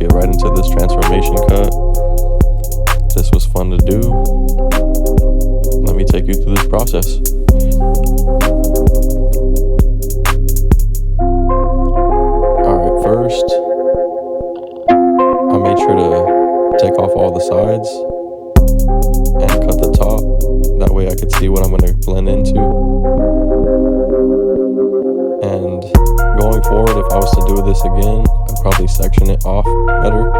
get right into this transformation cut. This was fun to do. Let me take you through this process. Alright, first, I made sure to take off all the sides and cut the top. That way I could see what I'm going to blend into. And going forward, if I was to do this again, I'd probably section it off better.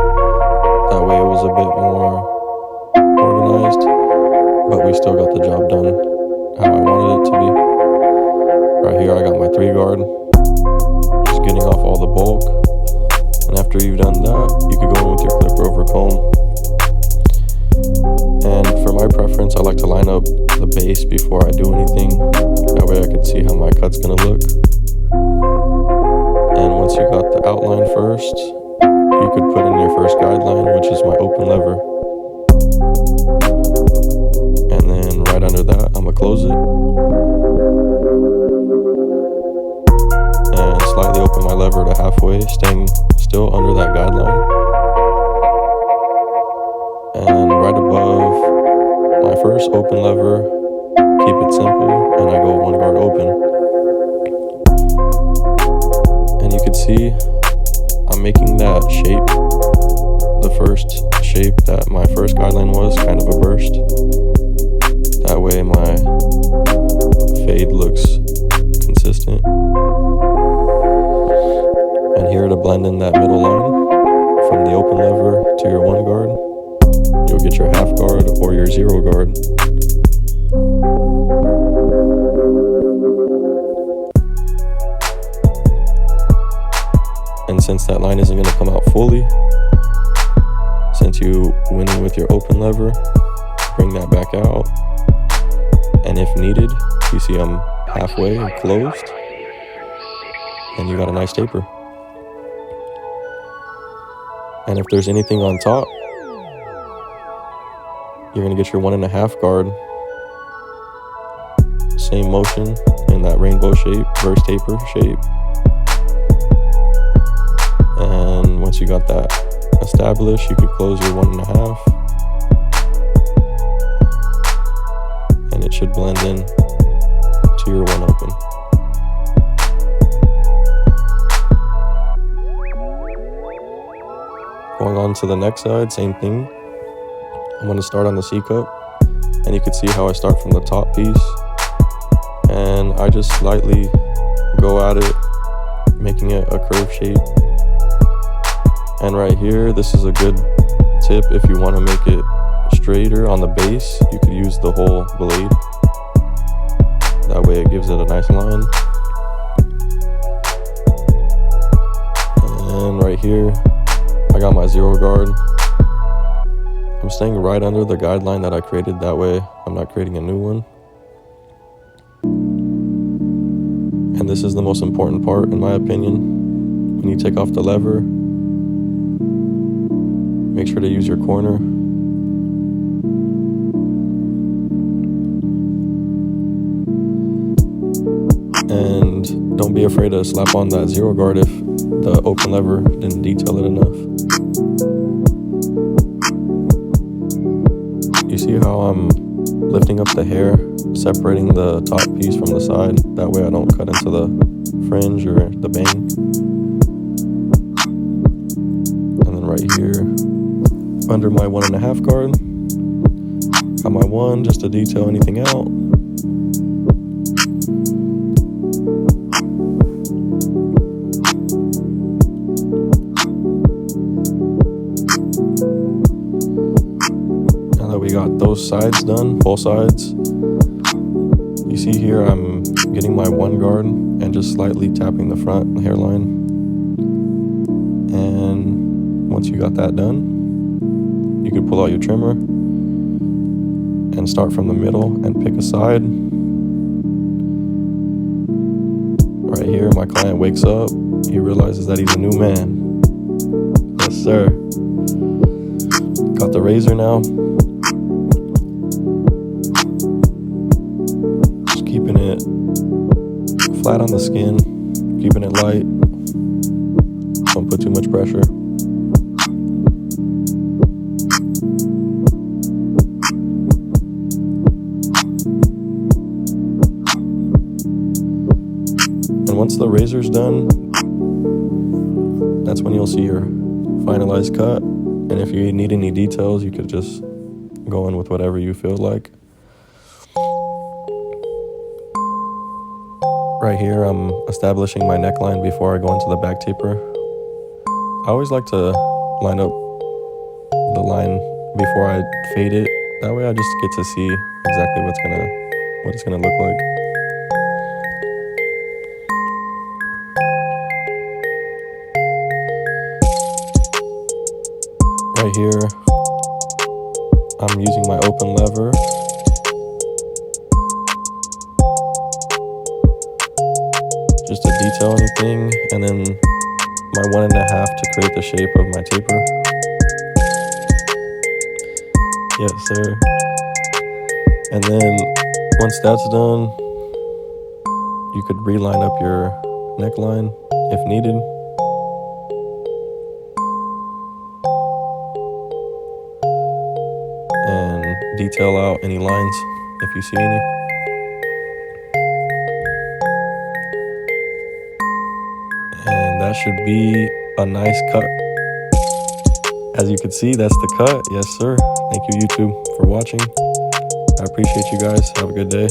That way it was a bit more organized, but we still got the job done how I wanted it to be. Right here I got my 3-guard, just getting off all the bulk. And after you've done that, you could go in with your clipper over comb. And for my preference, I like to line up the base before I do anything. That way I could see how my cut's gonna look. And once you got the outline first, you could put in your first guideline, which is my open lever. And then right under that, I'm gonna close it. And slightly open my lever to halfway, staying still under that guideline. And right above my first open lever, keep it simple, and I go 1 guard open. And you can see I'm making that shape, the first shape that my first guideline was, kind of a burst. That way my fade looks consistent. And here to blend in that middle line from the open lever to your 1 guard, you'll get your half guard or your 0 guard. And since that line isn't going to come out fully, since you went in with your open lever, bring that back out. And if needed, you see I'm halfway and closed, and you got a nice taper. And if there's anything on top, you're going to get your 1.5 guard. Same motion in that rainbow shape, verse taper shape. And once you got that established, you could close your 1.5. And it should blend in to your 1 open. Going on to the next side, same thing. I'm going to start on the C-cup, and you can see how I start from the top piece, and I just slightly go at it, making it a curve shape. And right here, this is a good tip if you want to make it straighter on the base. You could use the whole blade. That way it gives it a nice line. And right here, I got my 0 guard. I'm staying right under the guideline that I created. That way I'm not creating a new one. And this is the most important part, in my opinion. When you take off the lever, make sure to use your corner. And don't be afraid to slap on that 0 guard if the open lever didn't detail it enough. You see how I'm lifting up the hair, separating the top piece from the side? That way I don't cut into the fringe or the bang. And then right here, under my 1.5 guard, got my 1 just to detail anything out. Now that we got those sides done, both sides, you see here I'm getting my 1 guard and just slightly tapping the front hairline. And once you got that done, you could pull out your trimmer and start from the middle and pick a side. Right here, my client wakes up. He realizes that he's a new man. Yes, sir. Got the razor now. Just keeping it flat on the skin, keeping it light. Don't put too much pressure. once the razor's done, that's when you'll see your finalized cut. And if you need any details, you could just go in with whatever you feel like. Right here, I'm establishing my neckline before I go into the back taper. I always like to line up the line before I fade it. That way I just get to see exactly what it's gonna look like. Right here, I'm using my open lever. Just to detail anything, and then my 1.5 to create the shape of my taper. Yes, sir. And then once that's done, you could reline up your neckline if needed. And detail out any lines if you see any. And that should be a nice cut. As you can see, that's the cut. Yes, sir. Thank you, YouTube, for watching. I appreciate you guys. Have a good day.